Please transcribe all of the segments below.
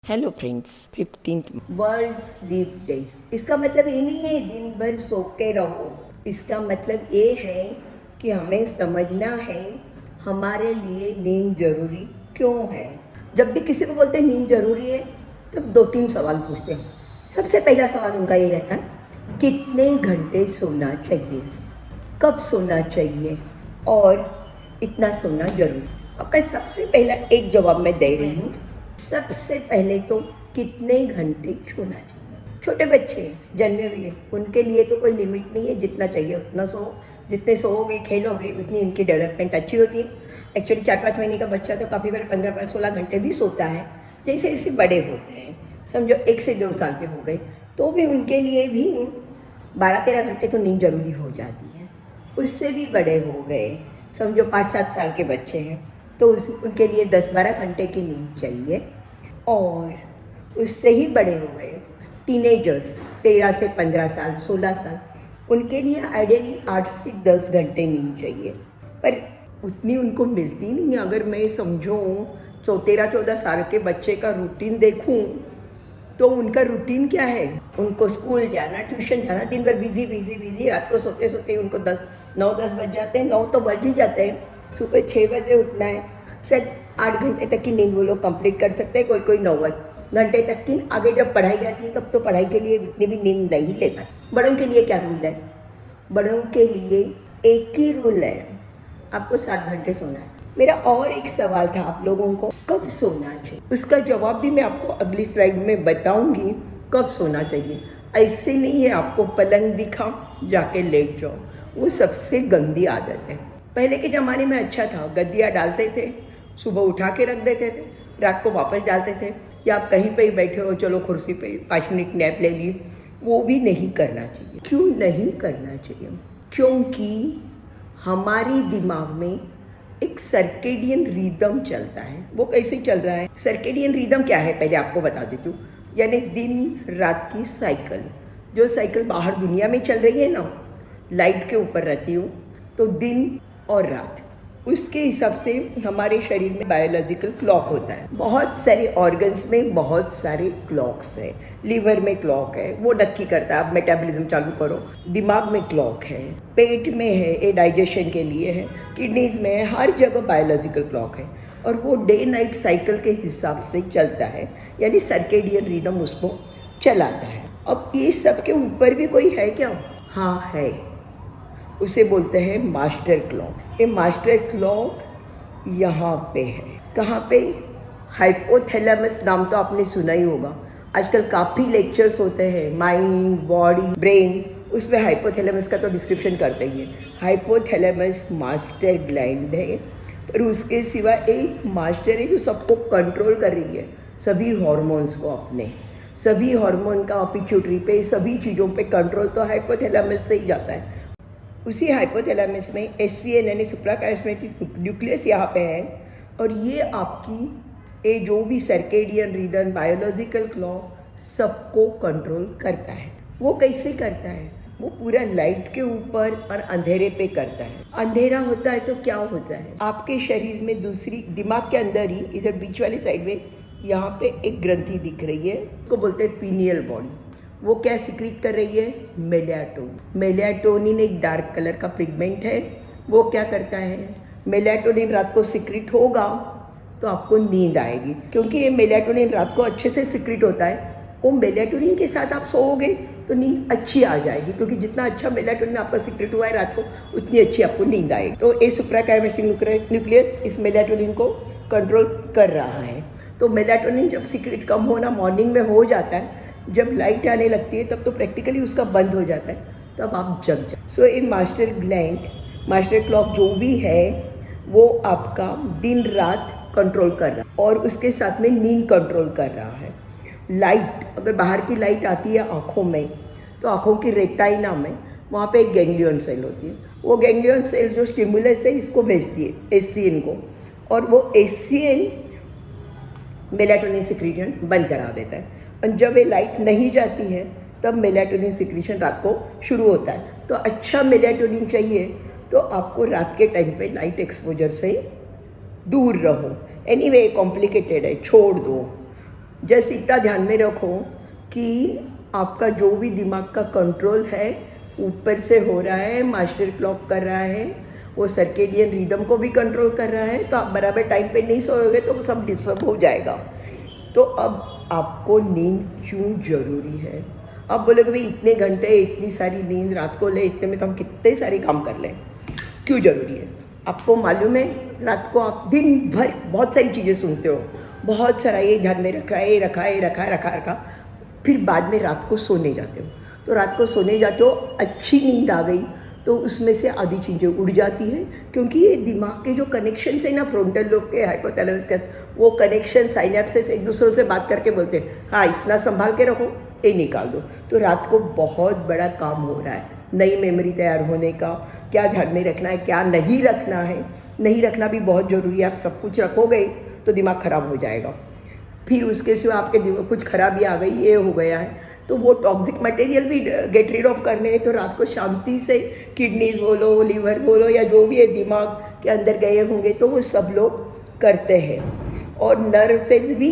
Hello friends, 15th world sleep day. इसका मतलब ये नहीं है दिन भर सो के रहो। इसका मतलब ये है कि हमें समझना है हमारे लिए नींद जरूरी क्यों है। जब भी किसी को बोलते हैं नींद जरूरी है, तब दो तीन सवाल पूछते हैं। सबसे पहला सवाल उनका ये रहता है, कितने घंटे सोना चाहिए, कब सोना चाहिए और इतना सोना जरूरी। आपका सबसे पहला एक जवाब मैं दे रही हूँ। सबसे पहले तो कितने घंटे सोना चाहिए। छोटे बच्चे जन्मे हुए, उनके लिए तो कोई लिमिट नहीं है, जितना चाहिए उतना सो। जितने सोओगे खेलोगे उतनी उनकी डेवलपमेंट अच्छी होती है। एक्चुअली 4-5 महीने का बच्चा तो काफ़ी बार 15-16 घंटे भी सोता है। जैसे जैसे बड़े होते हैं, समझो 1 से 2 साल के हो गए, तो भी उनके लिए भी 12-13 घंटे तो नींद जरूरी हो जाती है। उससे भी बड़े हो गए, समझो 5-7 साल के बच्चे हैं, तो उनके लिए 10-12 घंटे की नींद चाहिए। और उससे ही बड़े हो गए टीनेजर्स, 13 से 15 साल, 16 साल, उनके लिए आइडियली 8 से 10 घंटे नींद चाहिए। पर उतनी उनको मिलती नहीं है। अगर मैं समझूँ 13-14 साल के बच्चे का रूटीन देखूँ, तो उनका रूटीन क्या है, उनको स्कूल जाना, ट्यूशन जाना, दिन भर बिजी बिजी बिजी, रात को सोते सोते उनको 9-10 बज जाते हैं। 9 तो बज ही जाते हैं। सुबह 6 बजे उठना है। शायद 8 घंटे तक की नींद वो लोग कंप्लीट कर सकते हैं, कोई कोई 9 घंटे तक की। आगे जब पढ़ाई जाती है तब तो पढ़ाई के लिए इतनी भी नींद नहीं लेता। बड़ों के लिए क्या रूल है, बड़ों के लिए एक ही रूल है, आपको 7 घंटे सोना है। मेरा और एक सवाल था आप लोगों को, कब सोना चाहिए। उसका जवाब भी मैं आपको अगली स्लाइड में बताऊंगी, कब सोना चाहिए। ऐसे नहीं है आपको पलंग दिखा जाके लेट जाओ, वो सबसे गंदी आदत है। पहले के ज़माने में अच्छा था, गद्दियाँ डालते थे, सुबह उठा के रख देते थे, रात को वापस डालते थे। या आप कहीं पे ही बैठे हो, चलो कुर्सी पे 5 मिनट नैप ले ली, वो भी नहीं करना चाहिए। क्यों नहीं करना चाहिए? क्योंकि हमारी दिमाग में एक सर्केडियन रिदम चलता है। वो कैसे चल रहा है? सर्केडियन रिदम क्या है पहले आपको बता देती हूँ। यानी दिन रात की साइकिल, जो साइकिल बाहर दुनिया में चल रही है ना, लाइट के ऊपर रहती हूँ, तो दिन और रात, उसके हिसाब से हमारे शरीर में बायोलॉजिकल क्लॉक होता है। बहुत सारे ऑर्गन्स में बहुत सारे क्लॉक्स है। लीवर में क्लॉक है, वो नक्की करता है आप मेटाबॉलिज्म चालू करो। दिमाग में क्लॉक है, पेट में है, ये डाइजेशन के लिए है, किडनीज में है, हर जगह बायोलॉजिकल क्लॉक है। और वो डे नाइट साइकिल के हिसाब से चलता है, यानी सर्केडियन रिदम उसको चलाता है। अब ये सब के ऊपर भी कोई है क्या? हाँ है, उसे बोलते हैं मास्टर क्लॉक। ये मास्टर क्लॉक यहाँ पे है। कहाँ पे? हाइपोथैलेमस नाम तो आपने सुना ही होगा। आजकल काफ़ी लेक्चर्स होते हैं, माइंड, बॉडी, ब्रेन, उसमें हाइपोथैलेमस का तो डिस्क्रिप्शन करते ही है। हाइपोथैलेमस मास्टर ग्लैंड है, पर उसके सिवा एक मास्टर है जो सबको कंट्रोल कर रही है, सभी हॉर्मोन्स को अपने। सभी हार्मोन का पिट्यूटरी पे, सभी चीज़ों पे कंट्रोल तो हाइपोथैलेमस से ही जाता है। उसी हाइपोथैलेमस में SCN यानी सुप्राकाइस्मेटिक न्यूक्लियस यहाँ पे है। और ये आपकी ये जो भी सर्केडियन रिदम, बायोलॉजिकल क्लॉक, सबको कंट्रोल करता है। वो कैसे करता है? वो पूरा लाइट के ऊपर और अंधेरे पे करता है। अंधेरा होता है तो क्या होता है, आपके शरीर में दूसरी, दिमाग के अंदर ही इधर बीच वाली साइड में यहाँ पे एक ग्रंथि दिख रही है, उसको बोलते हैं पीनियल बॉडी। वो क्या सिक्रीट कर रही है? मेलाटोनिन। मेलाटोनिन एक डार्क कलर का पिगमेंट है। वो क्या करता है? मेलाटोनिन रात को सिक्रीट होगा तो आपको नींद आएगी, क्योंकि ये मेलाटोनिन रात को अच्छे से सिक्रीट होता है। वो मेलाटोनिन के साथ आप सोओगे तो नींद अच्छी आ जाएगी, क्योंकि जितना अच्छा मेलाटोनिन आपका सिक्रेट हुआ है रात को, उतनी अच्छी आपको नींद आएगी। तो ये सुप्राकाइस्मेटिक न्यूक्लियस इस मेलाटोनिन को कंट्रोल कर रहा है। तो मेलाटोनिन जब सिक्रेट कम होना मॉर्निंग में हो जाता है, जब लाइट आने लगती है, तब तो प्रैक्टिकली उसका बंद हो जाता है, तब आप जग जाए। So in master gland, master clock जो भी है, वो आपका दिन रात कंट्रोल कर रहा है, और उसके साथ में नींद कंट्रोल कर रहा है। लाइट, अगर बाहर की लाइट आती है आँखों में, तो आँखों की रेटाइना में वहाँ पे एक गैंग्लियन सेल होती है। वो गैंग्लियन सेल जो स्टिमुलस है इसको भेजती है, SCN को, और वो SCN मेलाटोनिन सिक्रीशन बंद करा देता है। और जब ये लाइट नहीं जाती है, तब मेलाटोनिन सिक्रीशन रात को शुरू होता है। तो अच्छा मेलाटोनिन चाहिए तो आपको रात के टाइम पे लाइट एक्सपोजर से दूर रहो। एनीवे कॉम्प्लिकेटेड है, छोड़ दो। जस्ट इतना ध्यान में रखो कि आपका जो भी दिमाग का कंट्रोल है ऊपर से हो रहा है, मास्टर क्लॉक कर रहा है, वो सर्केडियन रिदम को भी कंट्रोल कर रहा है, तो आप बराबर टाइम पे नहीं सोओगे तो वो सब डिस्टर्ब हो जाएगा। तो अब आपको नींद क्यों ज़रूरी है? आप बोलोगे भाई इतने घंटे इतनी सारी नींद रात को ले, इतने में तो हम कितने सारे काम कर लें, क्यों ज़रूरी है? आपको मालूम है रात को आप दिन भर बहुत सारी चीज़ें सुनते हो, बहुत सारा ये ध्यान में रखा है, ये रखा है, ये रखा है, रखा, फिर बाद में रात को सोने जाते हो। तो रात को सोने जाते हो, अच्छी नींद आ गई तो उसमें से आधी चीज़ें उड़ जाती हैं, क्योंकि ये दिमाग के जो कनेक्शन है ना, फ्रंटल लोब के, हाइपोथैलेमस के, वो कनेक्शन साइनेप्सेस एक दूसरे से बात करके बोलते हैं हाँ इतना संभाल के रखो, ये निकाल दो। तो रात को बहुत बड़ा काम हो रहा है, नई मेमोरी तैयार होने का, क्या ध्यान में रखना है, क्या नहीं रखना है। नहीं रखना भी बहुत ज़रूरी है। आप सब कुछ रखोगे तो दिमाग ख़राब हो जाएगा। फिर उसके सिवा आपके कुछ खराबी आ गई, ये हो गया है, तो वो टॉक्सिक मटेरियल भी गेट रीड ऑफ करने हैं। तो रात को शांति से किडनीज बोलो, लीवर बोलो, या जो भी है दिमाग के अंदर गए होंगे तो वो सब लोग करते हैं। और नर्व सेल्स भी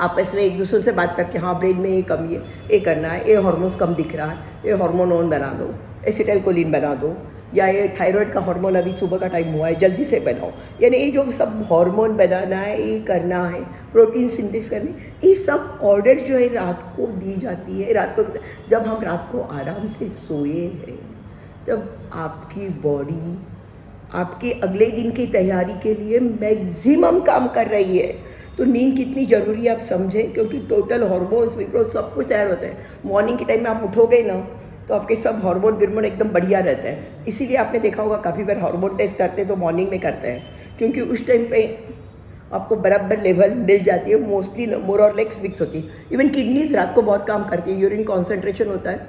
आपस में एक दूसरे से बात करके हाँ ब्रेन में ये कमी है, ये करना है, ये हार्मोन्स कम दिख रहा है, ये हार्मोन ऑन बना दो, एसिटाइलकोलिन बना दो, या ये थायराइड का हार्मोन अभी सुबह का टाइम हुआ है जल्दी से बनाओ। यानी ये जो सब हार्मोन बनाना है, ये करना है, प्रोटीन सिंथेसिस करनी, ये सब ऑर्डर जो है रात को दी जाती है। रात को जब हम रात को आराम से सोए हैं तब आपकी बॉडी आपके अगले दिन की तैयारी के लिए मैक्सिमम काम कर रही है। तो नींद कितनी ज़रूरी है आप समझें, क्योंकि टोटल हार्मोन्स विप्रोज सब कुछ तैयार होता है। मॉर्निंग के टाइम में आप उठोगे ना तो आपके सब हार्मोन गिरमोन एकदम बढ़िया रहता है। इसीलिए आपने देखा होगा काफ़ी बार हार्मोन टेस्ट करते हैं तो मॉर्निंग में करते हैं, क्योंकि उस टाइम पे आपको बराबर लेवल मिल जाती है, मोस्टली मोर और लेस फिक्स होती है। इवन किडनीज रात को बहुत काम करती है, यूरिन कॉन्सेंट्रेशन होता है,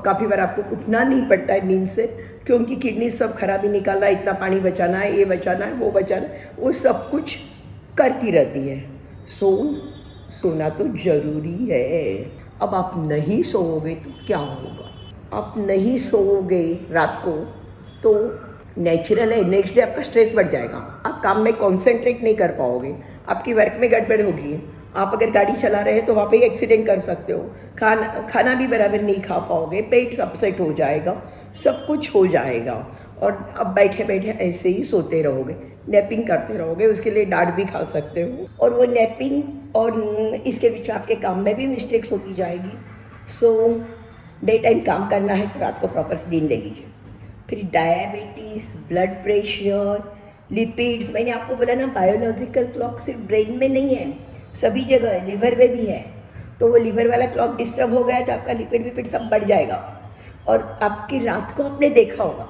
काफ़ी बार आपको उठना नहीं पड़ता है नींद से, क्योंकि किडनी सब खराबी निकालना है, इतना पानी बचाना है, ये बचाना है, वो बचाना है, वो सब कुछ करती रहती है। सोना तो ज़रूरी है। अब आप नहीं सोओगे तो क्या होगा? आप नहीं सोओगे रात को तो नेचुरल है नेक्स्ट डे आपका स्ट्रेस बढ़ जाएगा, आप काम में कॉन्सेंट्रेट नहीं कर पाओगे, आपकी वर्क में गड़बड़ होगी। आप अगर गाड़ी चला रहे हैं तो वहाँ पे एक्सीडेंट कर सकते हो, खाना भी बराबर नहीं खा पाओगे, पेट अपसेट हो जाएगा, सब कुछ हो जाएगा। और अब बैठे बैठे ऐसे ही सोते रहोगे, नैपिंग करते रहोगे, उसके लिए डांट भी खा सकते हो। और वो नैपिंग और इसके बीच आपके काम में भी मिस्टेक्स होती जाएगी। डे टाइम काम करना है तो रात को प्रॉपर नींद ले लीजिए। फिर डायबिटीज़, ब्लड प्रेशर, लिपिड्स, मैंने आपको बोला ना बायोलॉजिकल क्लॉक सिर्फ ब्रेन में नहीं है, सभी जगह है, लिवर में भी है। तो वो लिवर वाला क्लॉक डिस्टर्ब हो गया तो आपका लिपिड विपिड सब बढ़ जाएगा। और आपकी रात को आपने देखा होगा,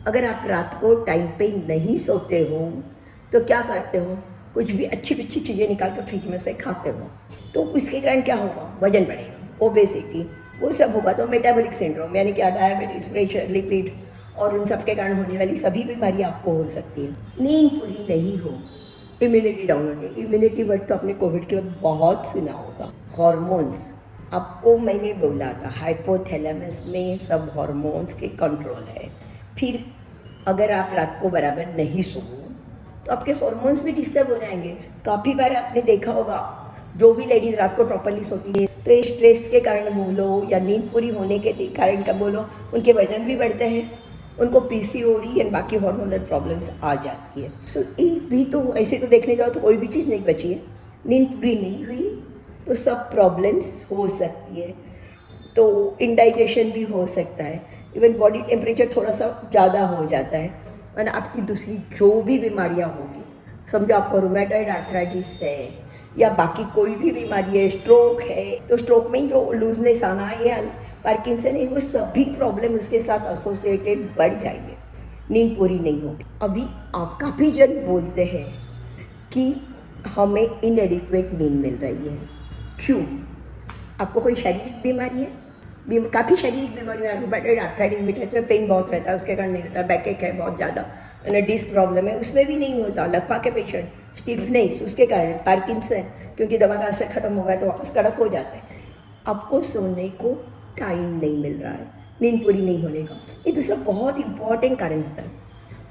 अगर आप रात को टाइम पे नहीं सोते हो तो क्या करते हो, कुछ भी अच्छी अच्छी चीज़ें निकाल कर फ्रिज में से खाते हो, तो उसके कारण क्या होगा, वजन बढ़ेगा, ओबेसिटी, वो सब होगा। तो मेटाबॉलिक सिंड्रोम यानी क्या, डायबिटीज़, प्रेशर, लिपिड्स और उन सब के कारण होने वाली सभी बीमारी आपको हो सकती है। नींद पूरी नहीं हो, इम्यूनिटी डाउन होगी। इम्यूनिटी वर्ड तो आपने कोविड के वक्त बहुत सुना होगा। हार्मोन्स, आपको मैंने बोला था हाइपोथैलेमस में सब हार्मोन्स के कंट्रोल है। फिर अगर आप रात को बराबर नहीं सो तो आपके हार्मोन्स भी डिस्टर्ब हो जाएंगे। काफ़ी बार आपने देखा होगा जो भी लेडीज़ रात को प्रॉपरली सोती है तो ये स्ट्रेस के कारण बोलो या नींद पूरी होने के कारण का बोलो, उनके वजन भी बढ़ते हैं, उनको पीसीओडी एंड बाकी हार्मोनल प्रॉब्लम्स आ जाती है। सो ये भी तो ऐसे तो देखने जाओ तो कोई भी चीज़ नहीं बची है। नींद पूरी नहीं हुई तो सब प्रॉब्लम्स हो सकती है, तो इंडाइजेशन भी हो सकता है, इवन बॉडी टेम्परेचर थोड़ा सा ज़्यादा हो जाता है, और आपकी दूसरी जो भी बीमारियाँ होगी, समझो आपको रूमेटॉइड आर्थराइटिस है या बाकी कोई भी बीमारी है, स्ट्रोक है, तो स्ट्रोक में जो लूजनेस आना है या पार्किंसन है, वो सभी प्रॉब्लम उसके साथ एसोसिएटेड बढ़ जाएंगे, नींद पूरी नहीं होगी। अभी आप काफ़ी जन बोलते हैं कि हमें इनएडिक्वेट नींद मिल रही है, क्यों? आपको कोई शारीरिक बीमारी है? काफ़ी शारीरिक बीमारी है, रूमेटॉइड आर्थराइटिस भी रहता है, पेन बहुत रहता है, उसके कारण नहीं होता, बैक एक है बहुत ज़्यादा, डिस्क प्रॉब्लम है, उसमें भी नहीं होता, लकवा के पेशेंट, स्टिफनेस उसके कारण, पार्किंसन क्योंकि दवा का असर खत्म होगा तो वापस कड़क हो जाते हैं। आपको सोने को टाइम नहीं मिल रहा है, नींद पूरी नहीं होने का। ये दूसरा बहुत इंपॉर्टेंट कारण होता है।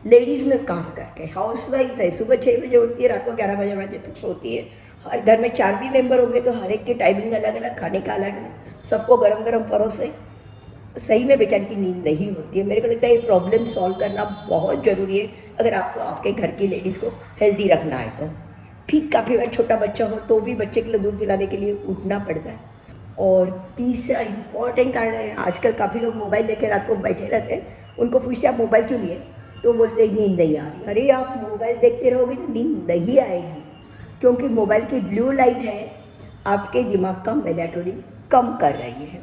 लेडीज़ में खास करके हाउस वाइफ है, सुबह 6 बजे उठती है, रात को 11 बजे तक सोती है, हर घर में 4 भी मेंबर होंगे तो हर एक की टाइमिंग अलग अलग, खाने का अलग अलग, सबको गरम गरम परोसे, सही में बेचारी की नींद नहीं होती है। मेरे को लगता है ये प्रॉब्लम सॉल्व करना बहुत ज़रूरी है अगर आपको आपके घर की लेडीज़ को हेल्दी रखना है तो। ठीक, काफ़ी बार छोटा बच्चा हो तो भी बच्चे के लिए दूध पिलाने के लिए उठना पड़ता है। और तीसरा इम्पॉर्टेंट कारण है, आजकल काफ़ी लोग मोबाइल लेके रात को बैठे रहते हैं, उनको पूछते आप मोबाइल क्यों लिए, तो बोलते हैं नींद नहीं आ रही। अरे आप मोबाइल देखते रहोगे तो नींद नहीं आएगी, क्योंकि मोबाइल की ब्लू लाइट है आपके दिमाग का मेलाटोनिन कम कर रही है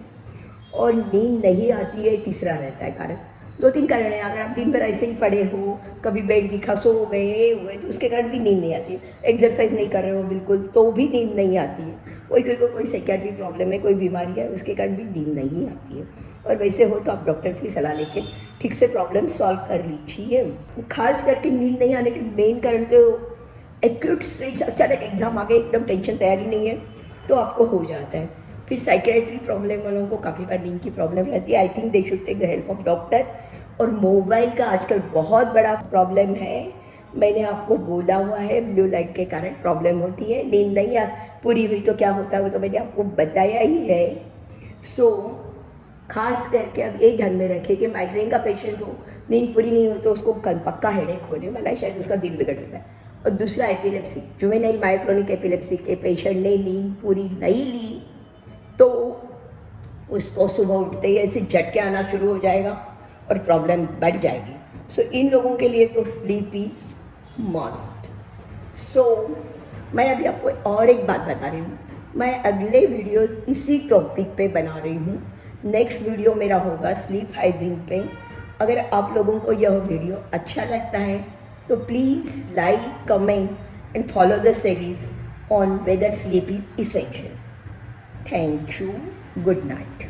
और नींद नहीं आती है। तीसरा रहता है कारण, 2-3 कारण है। अगर आप दिन भर ऐसे ही पड़े हो, कभी बेड दिखा सो गए हुए तो उसके कारण भी नींद नहीं आती है। एक्सरसाइज नहीं कर रहे हो बिल्कुल तो भी नींद नहीं आती है। कोई कोई साइकियाट्रिक प्रॉब्लम है, कोई बीमारी है, उसके कारण भी नींद नहीं आती है। और वैसे हो तो आप डॉक्टर्स की सलाह लेके ठीक से प्रॉब्लम सॉल्व कर लीजिए। खास करके नींद नहीं आने के मेन कारण तो एक्यूट स्ट्रेस, अचानक एग्जाम आ गए, एकदम टेंशन, तैयारी नहीं है तो आपको हो जाता है। फिर साइकेट्री प्रॉब्लम वालों को काफ़ी बार नींद की प्रॉब्लम रहती है। I think they should take the help of doctor. और मोबाइल का आजकल बहुत बड़ा प्रॉब्लम है, मैंने आपको बोला हुआ है, ब्लू लाइट के कारण प्रॉब्लम होती है। नींद नहीं पूरी हुई तो क्या होता है वो तो मैंने आपको बताया ही है। सो खास करके अब ये ध्यान में रखें कि माइग्रेन का पेशेंट हो, नींद पूरी नहीं हो तो उसको पक्का हेडेक होने वाला है, शायद उसका दिन बिगड़ सकता है। और दूसरा एपिलेप्सी, जुवेनाइल मायोक्रोनिक एपिलेप्सी के पेशेंट ने नींद पूरी नहीं ली तो उसको सुबह उठते ही ऐसे झटके आना शुरू हो जाएगा और प्रॉब्लम बढ़ जाएगी। सो इन लोगों के लिए तो स्लीप इज मस्ट। सो मैं अभी आपको और एक बात बता रही हूँ, मैं अगले वीडियो इसी टॉपिक पे बना रही हूँ। नेक्स्ट वीडियो मेरा होगा स्लीप हाइजीन पे। अगर आप लोगों को यह वीडियो अच्छा लगता है तो please like, comment and follow the series on whether sleep is essential. Thank you. Good night.